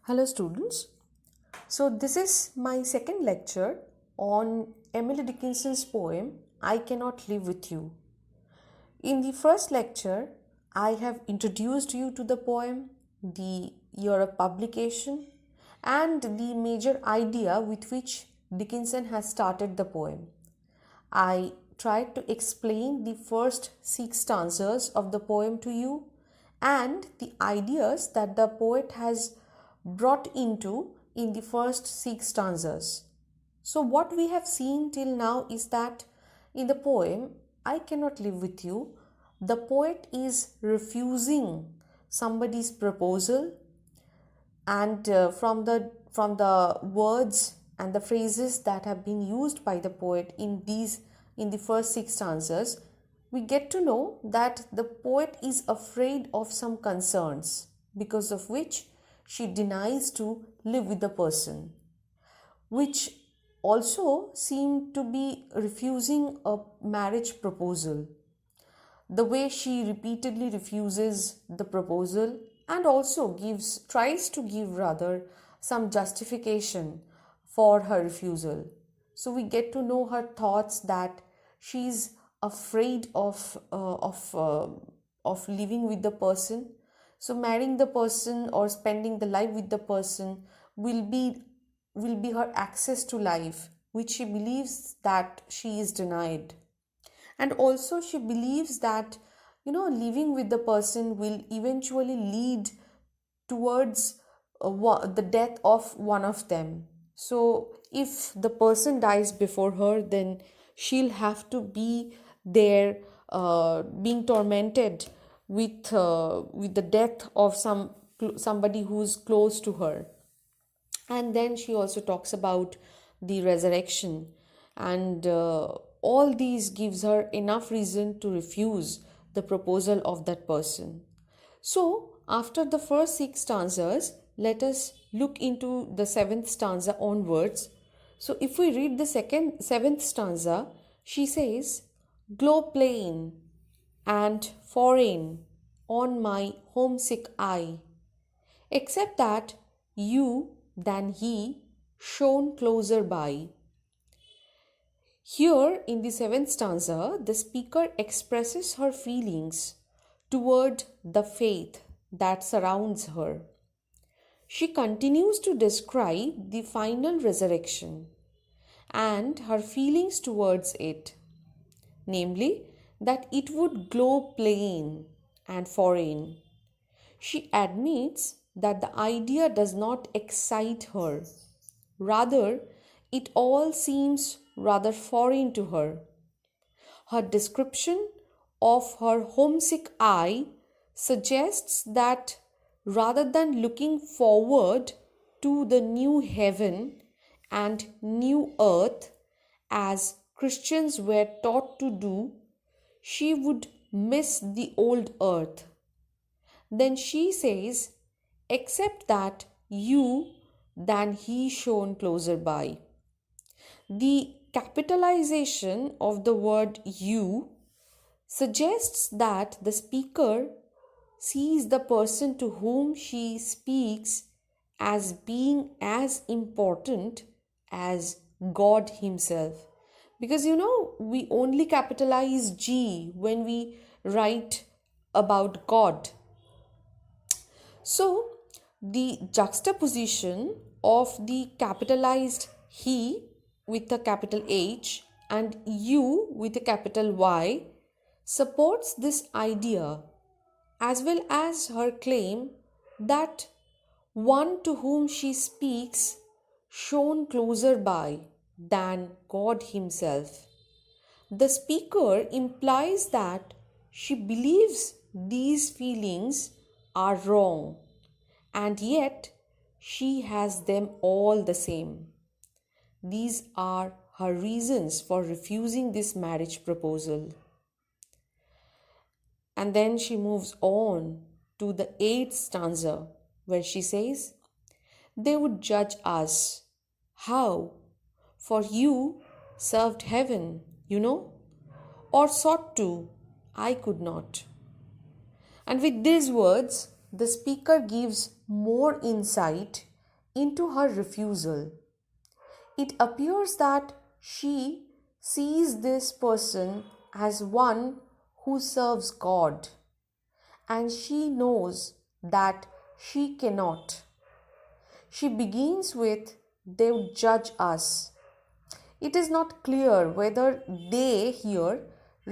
Hello students. So this is my second lecture on Emily Dickinson's poem I Cannot Live With You. In the first lecture, I have introduced you to the poem, the year of publication, and the major idea with which Dickinson has started the poem. I tried to explain the first 6 stanzas of the poem to you and the ideas that the poet has brought into in the first 6 stanzas. So what we have seen till now is that in the poem I Cannot Live With You, the poet is refusing somebody's proposal, and from the words and the phrases that have been used by the poet in the first 6 stanzas, we get to know that the poet is afraid of some concerns, because of which she denies to live with the person, which also seem to be refusing a marriage proposal. The way she repeatedly refuses the proposal and also tries to give rather some justification for her refusal. So we get to know her thoughts that she's afraid of living with the person. So marrying the person or spending the life with the person will be her access to life, which she believes that she is denied. And also she believes that living with the person will eventually lead towards the death of one of them. So if the person dies before her, then she'll have to be there, being tormented with the death of somebody who's close to her. And then she also talks about the resurrection, and all these gives her enough reason to refuse the proposal of that person. So after the first 6 stanzas, let us look into the 7th stanza onwards. So if we read the 7th stanza, she says, "Glow plain and foreign on my homesick eye, except that you than he shone closer by." Here in the 7th stanza, the speaker expresses her feelings toward the faith that surrounds her. She continues to describe the final resurrection and her feelings towards it, namely that it would glow plain and foreign. She admits that the idea does not excite her. Rather, it all seems rather foreign to her. Her description of her homesick eye suggests that rather than looking forward to the new heaven and new earth as Christians were taught to do, she would miss the old earth. Then she says, "Except that you than he shone closer by." The capitalization of the word "you" suggests that the speaker sees the person to whom she speaks as being as important as God Himself. Because we only capitalize G when we write about God. So the juxtaposition of the capitalized he with a capital H and you with a capital Y supports this idea, as well as her claim that one to whom she speaks shone closer by than God Himself. The speaker implies that she believes these feelings are wrong, and yet she has them all the same. These are her reasons for refusing this marriage proposal. And then she moves on to the 8th stanza, where she says, "They would judge us. How? For you served heaven, or sought to. I could not." And with these words, the speaker gives more insight into her refusal. It appears that she sees this person as one who serves God, and she knows that she cannot. She begins with, "They would judge us." It is not clear whether "they" here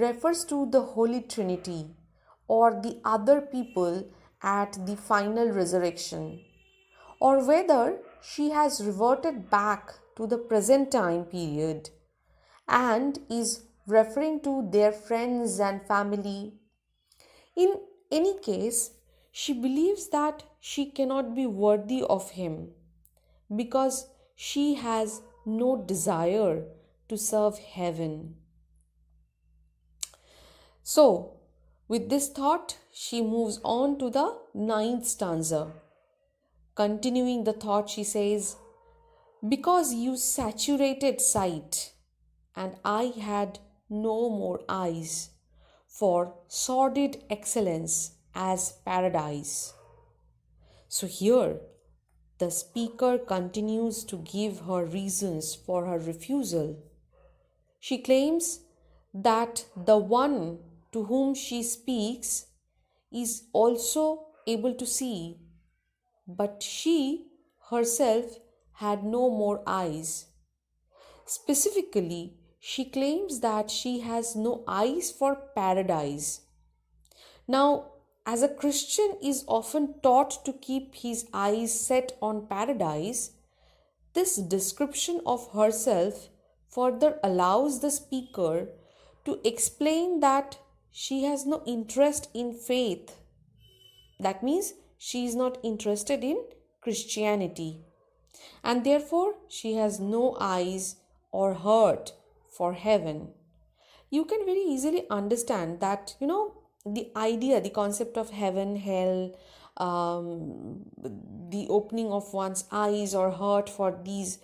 refers to the Holy Trinity or the other people at the final resurrection, or whether she has reverted back to the present time period and is referring to their friends and family. In any case, she believes that she cannot be worthy of him because she has no desire to serve heaven. So, with this thought, she moves on to the ninth stanza. Continuing the thought, she says, "Because you saturated sight, and I had no more eyes for sordid excellence as paradise." So here, the speaker continues to give her reasons for her refusal. She claims that the one to whom she speaks is also able to see, but she herself had no more eyes. Specifically, she claims that she has no eyes for paradise. Now, as a Christian is often taught to keep his eyes set on paradise, this description of herself further allows the speaker to explain that she has no interest in faith. That means she is not interested in Christianity, and therefore she has no eyes or heart for heaven. You can very easily understand that, the idea, the concept of heaven, hell, the opening of one's eyes or heart for these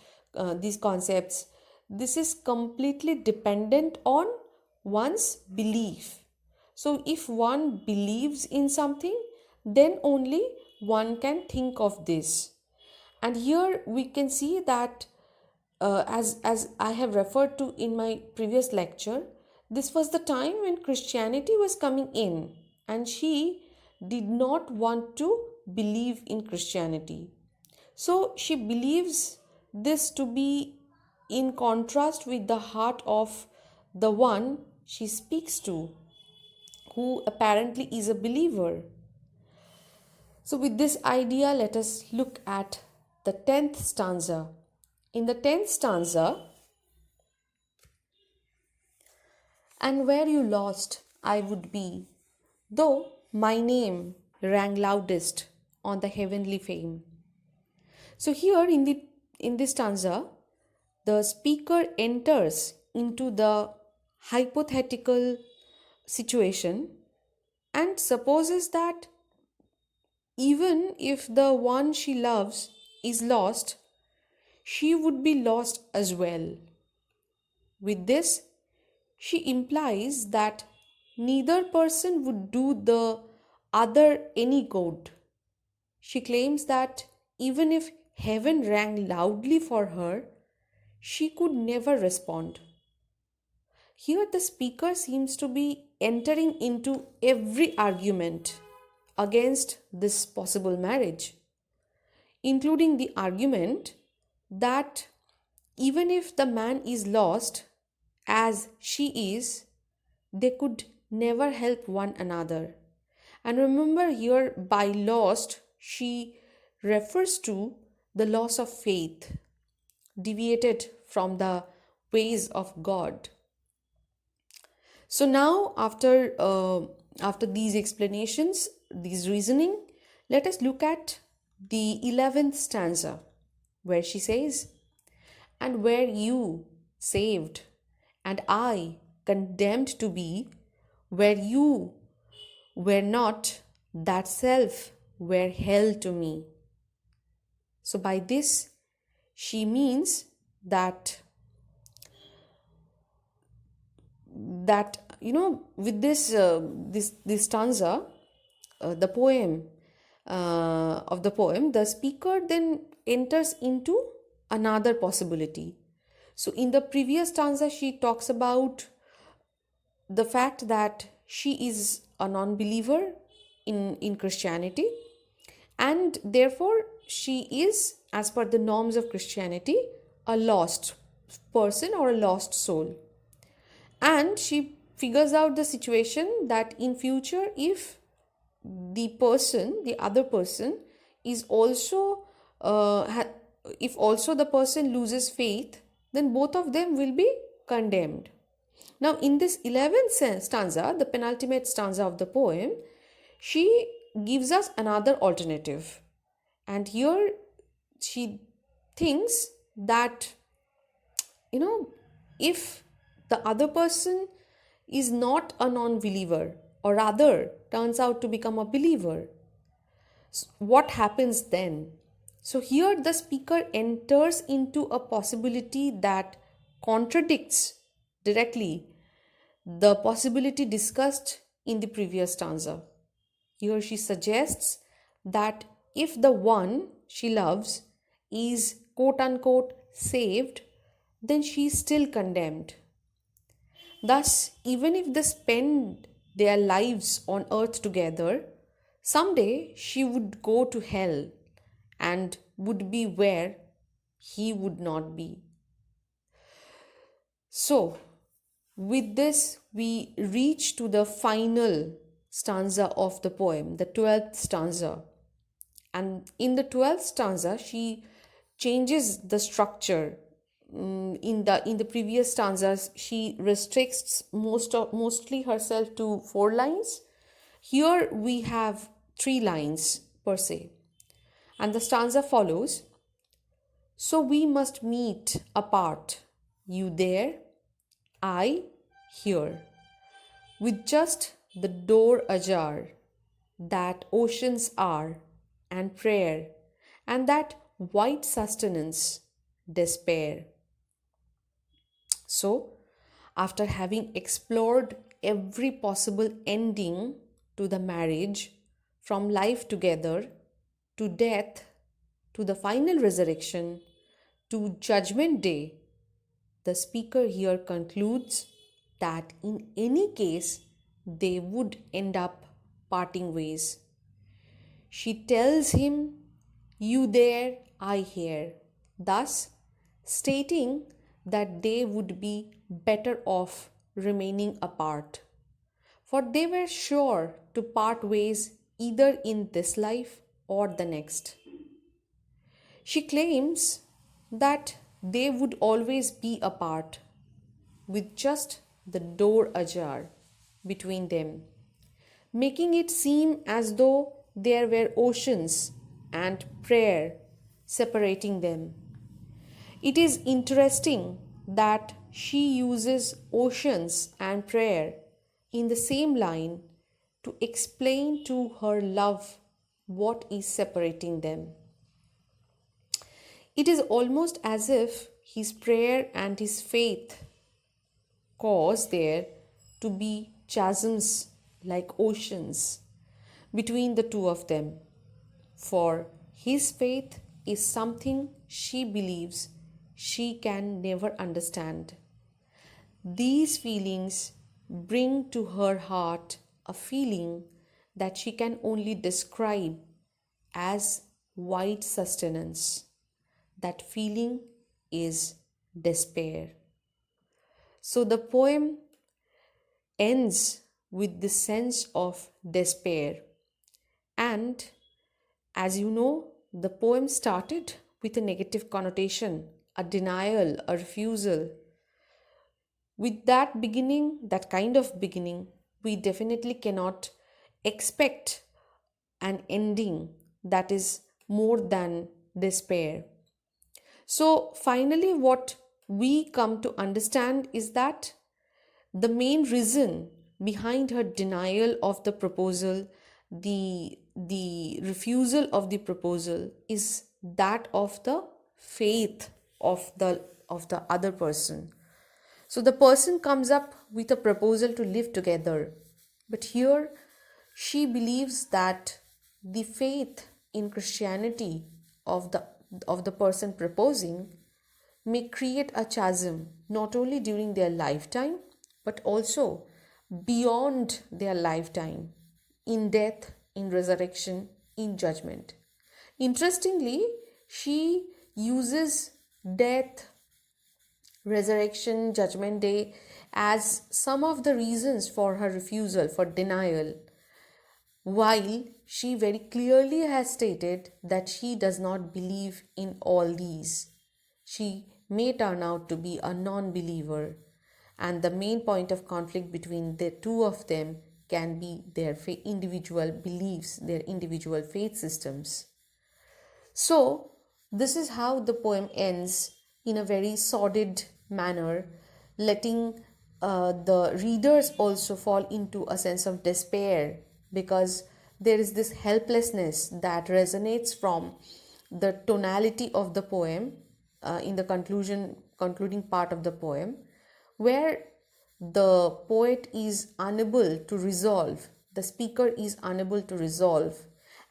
concepts, this is completely dependent on one's belief. So if one believes in something, then only one can think of this. And here we can see that, as I have referred to in my previous lecture, this was the time when Christianity was coming in, and she did not want to believe in Christianity. So she believes this to be in contrast with the heart of the one she speaks to, who apparently is a believer. So, with this idea, let us look at the 10th stanza. In the 10th stanza, "And where you lost, I would be, though my name rang loudest on the heavenly fame." So here in this stanza, the speaker enters into the hypothetical situation and supposes that even if the one she loves is lost, she would be lost as well. With this, she implies that neither person would do the other any good. She claims that even if heaven rang loudly for her, she could never respond. Here, the speaker seems to be entering into every argument against this possible marriage, including the argument that even if the man is lost as she is, they could never help one another. And remember, here by lost, she refers to the loss of faith, deviated from the ways of God. So now, after these explanations, these reasoning, let us look at the 11th stanza, where she says, "And were you saved, and I condemned to be, where you were not, that self were hell to me." So by this, she means that with this stanza, the poem of the poem, the speaker then enters into another possibility. So, in the previous stanza, she talks about the fact that she is a non believer in Christianity, and therefore she is, as per the norms of Christianity, a lost person or a lost soul. And she figures out the situation that in future, if the other person is also if also the person loses faith, then both of them will be condemned. Now, in this 11th stanza, the penultimate stanza of the poem, she gives us another alternative. And here she thinks that, if the other person is not a non believer, or rather turns out to become a believer, what happens then? So, here the speaker enters into a possibility that contradicts directly the possibility discussed in the previous stanza. Here she suggests that if the one she loves is quote unquote saved, then she is still condemned. Thus, even if they spend their lives on earth together, someday she would go to hell and would be where he would not be. So, with this, we reach to the final stanza of the poem, the 12th stanza. And in the 12th stanza, she changes the structure. In the previous stanzas, she restricts mostly herself to 4 lines. Here we have 3 lines per se. And the stanza follows: so we must meet apart, you there, I here, with just the door ajar, that oceans are, and prayer, and that white sustenance, despair. So, after having explored every possible ending to the marriage, from life together to death to the final resurrection to Judgment Day, the speaker here concludes that in any case they would end up parting ways. She tells him, you there, I here, thus stating that they would be better off remaining apart, for they were sure to part ways either in this life or the next. She claims that they would always be apart, with just the door ajar between them, making it seem as though there were oceans and prayer separating them. It is interesting that she uses oceans and prayer in the same line to explain to her love what is separating them. It is almost as if his prayer and his faith cause there to be chasms like oceans between the two of them, for his faith is something she believes she can never understand. These feelings bring to her heart a feeling that she can only describe as white sustenance. That feeling is despair. So the poem ends with the sense of despair. And as you know, the poem started with a negative connotation, a denial, a refusal. With that beginning, that kind of beginning, we definitely cannot expect an ending that is more than despair. So finally, what we come to understand is that the main reason behind her denial of the proposal, the refusal of the proposal, is that of the faith of the other person. So the person comes up with a proposal to live together, but here she believes that the faith in Christianity of the person proposing may create a chasm not only during their lifetime but also beyond their lifetime, in death, in resurrection, in judgment. Interestingly, she uses death, resurrection, judgment day as some of the reasons for her refusal, for denial, while she very clearly has stated that she does not believe in all these. She may turn out to be a non believer, and the main point of conflict between the two of them can be their individual beliefs, their individual faith systems. So, this is how the poem ends, in a very sordid manner, letting the readers also fall into a sense of despair, because there is this helplessness that resonates from the tonality of the poem in the concluding part of the poem, where the poet is unable to resolve, the speaker is unable to resolve,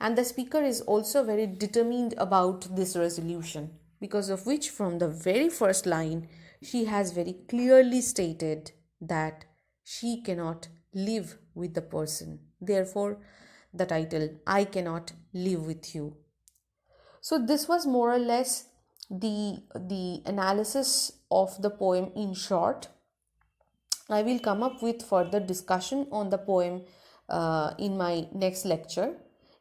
and the speaker is also very determined about this resolution, because of which, from the very first line, she has very clearly stated that she cannot live with the person. Therefore, the title, I Cannot Live With You. So this was more or less the analysis of the poem in short. I will come up with further discussion on the poem in my next lecture.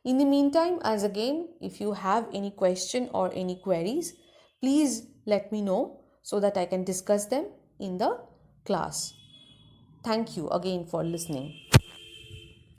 In the meantime, as again, if you have any question or any queries, please let me know so that I can discuss them in the class. Thank you again for listening.